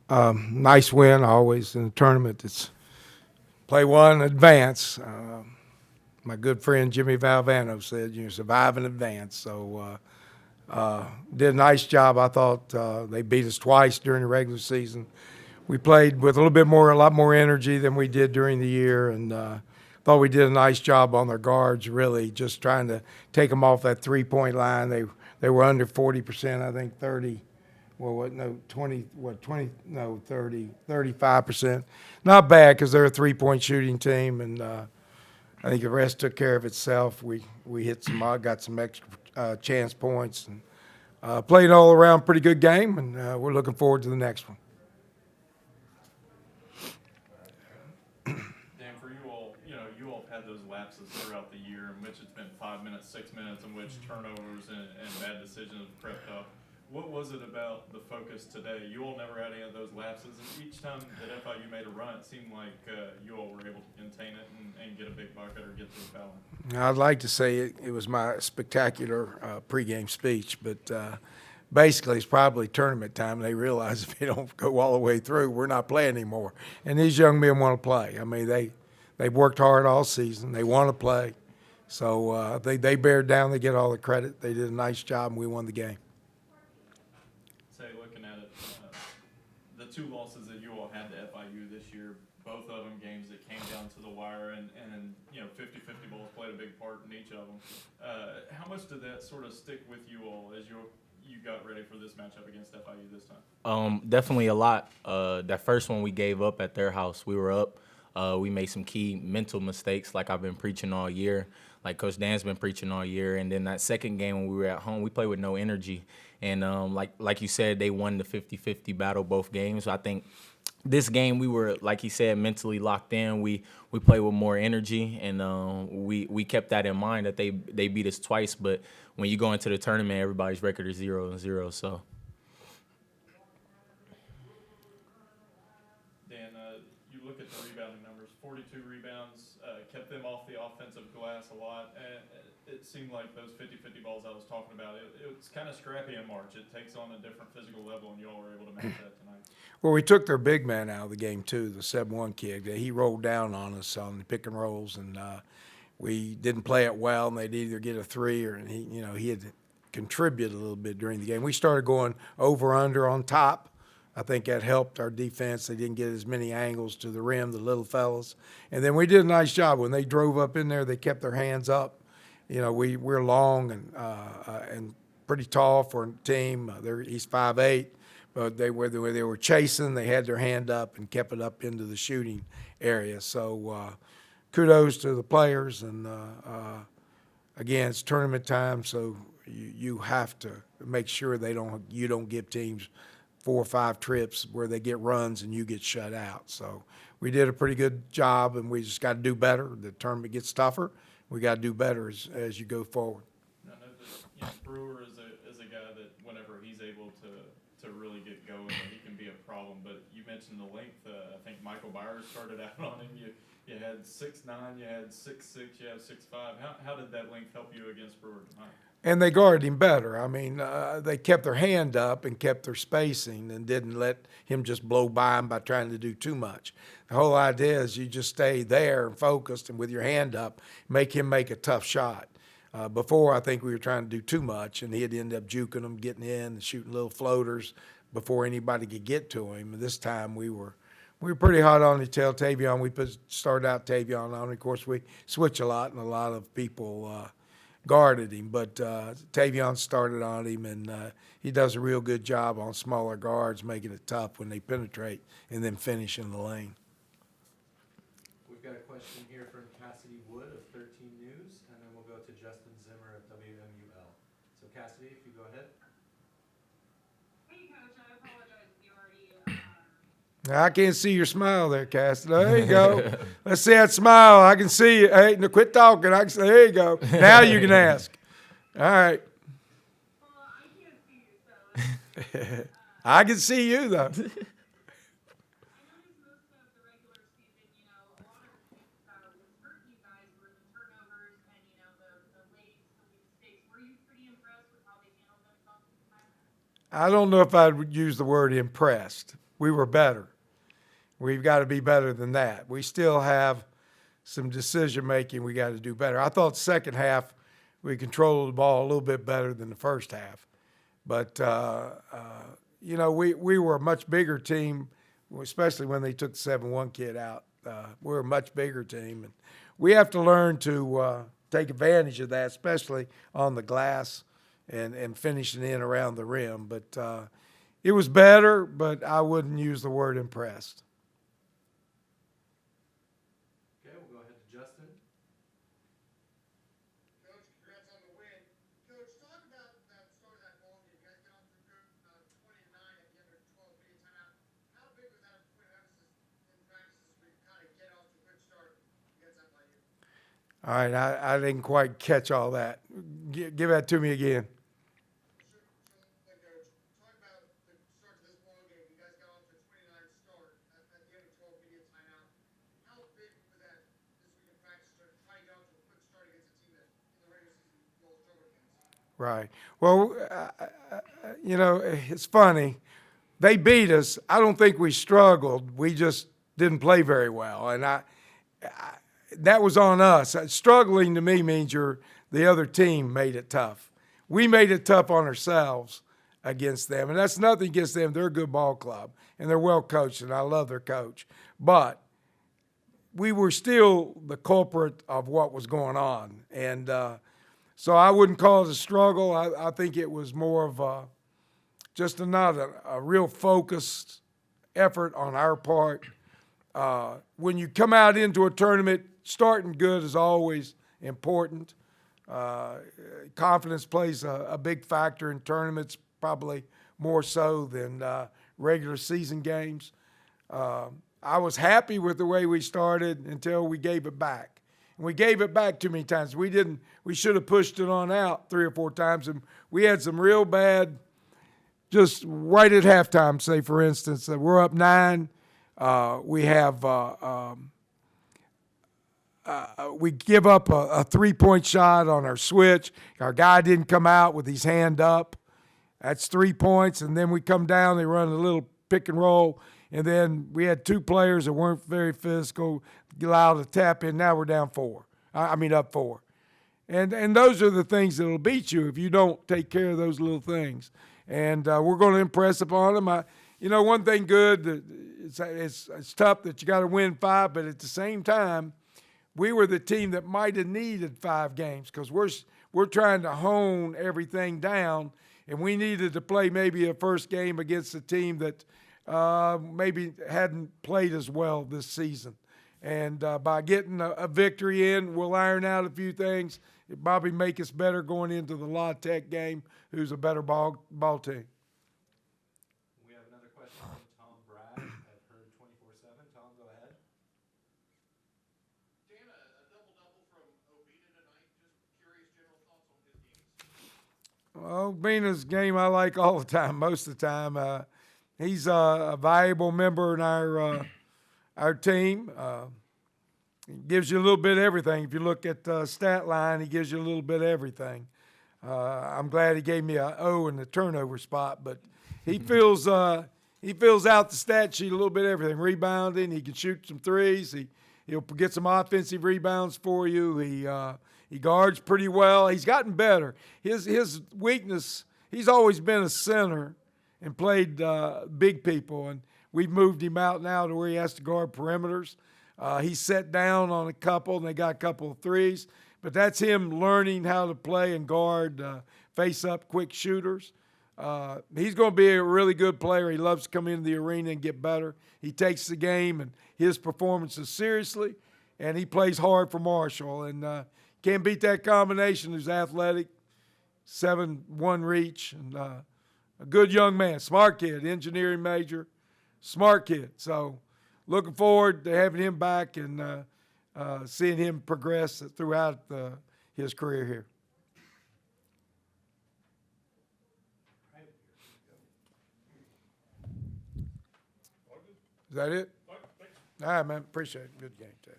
Nice win always in the tournament. It's play one, advance. My good friend Jimmy Valvano said, survive and advance. So did a nice job. I thought they beat us twice during the regular season. We played with a lot more energy than we did during the year, and thought we did a nice job on their guards, really just trying to take them off that three-point line. They were under 40%, I think 30. Well, what, no, 20, what, 20, no, 30, 35%. Not bad because they're a three-point shooting team, and I think the rest took care of itself. We hit got some extra chance points, and played all around pretty good game, and we're looking forward to the next one. Dan, for you all, you all have had those lapses throughout the year in which it's been 5 minutes, 6 minutes, in which turnovers and bad decisions have crept up. What was it about the focus today? You all never had any of those lapses, and each time that FIU made a run, it seemed like you all were able to contain it and get a big bucket or get to the foul line. I'd like to say it was my spectacular pregame speech, but basically it's probably tournament time. They realize if they don't go all the way through, we're not playing anymore. And these young men want to play. I mean, they've worked hard all season. They want to play. So they bear down. They get all the credit. They did a nice job, and we won the game. Looking at it, the two losses that you all had to FIU this year, both of them games that came down to the wire, and 50-50 balls played a big part in each of them. How much did that sort of stick with you all as you got ready for this matchup against FIU this time? Definitely a lot. That first one we gave up at their house, we were up. We made some key mental mistakes like I've been preaching all year, like Coach Dan's been preaching all year. And then that second game when we were at home, we played with no energy. And like you said, they won the 50-50 battle both games. So I think this game we were, like he said, mentally locked in. We played with more energy, and we kept that in mind that they beat us twice. But when you go into the tournament, everybody's record is 0-0. So. Dan, you look at the rebounding numbers, 42 rebounds, kept them off the offensive glass a lot. And it seemed like those 50-50 balls I was talking about, it was kind of scrappy in March. It takes on a different physical level, and you all were able to match that tonight. Well, we took their big man out of the game, too, the 7-1 kid. He rolled down on us on the pick and rolls, and we didn't play it well, and they'd either get a three or he had contributed a little bit during the game. We started going over-under on top. I think that helped our defense. They didn't get as many angles to the rim, the little fellas. And then we did a nice job. When they drove up in there, they kept their hands up. We're long and pretty tall for a team. He's 5'8", but they were chasing. They had their hand up and kept it up into the shooting area. So kudos to the players. And again, it's tournament time, so you have to make sure you don't give teams 4 or 5 trips where they get runs and you get shut out. So we did a pretty good job, and we just got to do better. The tournament gets tougher. We got to do better as you go forward. I know that Brewer is a guy that whenever he's able to really get going, he can be a problem. But you mentioned the length. I think Michael Byers started out on him. You had 6'9", you had 6'6", you had 6'5". How did that length help you against Brewer tonight? And they guarded him better. I mean, they kept their hand up and kept their spacing and didn't let him just blow by him by trying to do too much. The whole idea is you just stay there and focused and with your hand up, make him make a tough shot. Before, I think we were trying to do too much, and he'd end up juking them, getting in and shooting little floaters before anybody could get to him. And this time we were pretty hot on his tail. Taevion, we started out Taevion on. Of course, we switch a lot, and a lot of people guarded him, but Taevion started on him, and he does a real good job on smaller guards, making it tough when they penetrate and then finish in the lane. We've got a question here from Cassidy Wood of 13 News, and then we'll go to Justin Zimmer of WMUL. So Cassidy, if you go ahead. Hey, Coach, I apologize if you already I can't see your smile there, Cassidy. There you go. Let's see that smile. I can see you. Hey, no, quit talking. I can say, there you go. Now you can ask. All right. Well, I can't see you, so. I can see you, though. I noticed most of the regular season, a lot of the things that was hurting you guys were the turnovers and, the late, silly mistakes. Were you pretty impressed with how they handled themselves this time? I don't know if I would use the word impressed. we were better. We've got to be better than that. We still have some decision-making we got to do better. I thought the second half we controlled the ball a little bit better than the first half. But, you know, we were a much bigger team, especially when they took the 7-1 kid out. We're a much bigger team. And we have to learn to take advantage of that, especially on the glass and finishing in around the rim. But it was better, but I wouldn't use the word impressed. Okay, we'll go ahead to Justin. Coach, congrats on the win. Coach, talk about that start of that ball game. You guys get off to a good 20-9 at the end of 12 minute timeout. How big was that point of emphasis in practice this week, kind of get off to a good start against FIU? All right, I didn't quite catch all that. Give that to me again. Coach, talk about the start to this ball game. You guys got off to a 29 start at the end of 12 minute timeout. How big was that this week in practice to try to get off to a quick start against a team that in the regular season you all struggled against? Right. Well, you know, it's funny. They beat us. I don't think we struggled. We just didn't play very well. And that was on us. Struggling to me means the other team made it tough. We made it tough on ourselves against them. And that's nothing against them. They're a good ball club, and they're well coached, and I love their coach. But we were still the culprit of what was going on. And so I wouldn't call it a struggle. I think it was more of just not a real focused effort on our part. When you come out into a tournament, starting good is always important. Confidence plays a big factor in tournaments, probably more so than regular season games. I was happy with the way we started until we gave it back. And we gave it back too many times. We should have pushed it on out 3 or 4 times. And we had some real bad, just right at halftime, say, for instance, we're up 9. We have we give up a 3-point shot on our switch. Our guy didn't come out with his hand up. That's 3 points. And then we come down, they run a little pick and roll. And then we had 2 players that weren't very physical, allowed to tap in. Now we're down 4. Up 4. And those are the things that will beat you if you don't take care of those little things. And we're going to impress upon them. You know, one thing good, it's tough that you got to win 5, but at the same time, we were the team that might have needed 5 games because we're trying to hone everything down, and we needed to play maybe a first game against a team that maybe hadn't played as well this season. And by getting a victory in, we'll iron out a few things. It'll probably make us better going into the La Tech game, who's a better ball team. We have another question from Tom Bragg at Herd 24/7. Tom, go ahead. Dan, a double-double from Obina tonight. Just curious general thoughts on his games. Well, Bena's game I like all the time, most of the time. He's a valuable member in our team. He gives you a little bit of everything. If you look at the stat line, he gives you a little bit of everything. I'm glad he gave me an O in the turnover spot, but he fills out the stat sheet a little bit of everything. Rebounding, he can shoot some threes. He'll get some offensive rebounds for you. He guards pretty well. He's gotten better. His weakness, he's always been a center and played big people, and we've moved him out now to where he has to guard perimeters. He's set down on a couple, and they got a couple of threes. But that's him learning how to play and guard face-up quick shooters. He's going to be a really good player. He loves to come into the arena and get better. He takes the game and his performances seriously, and he plays hard for Marshall. And can't beat that combination. He's athletic, 7-1 reach, and a good young man, smart kid, engineering major, smart kid. So looking forward to having him back and seeing him progress throughout his career here. Is that it? All right, man. Appreciate it. Good game, Ted.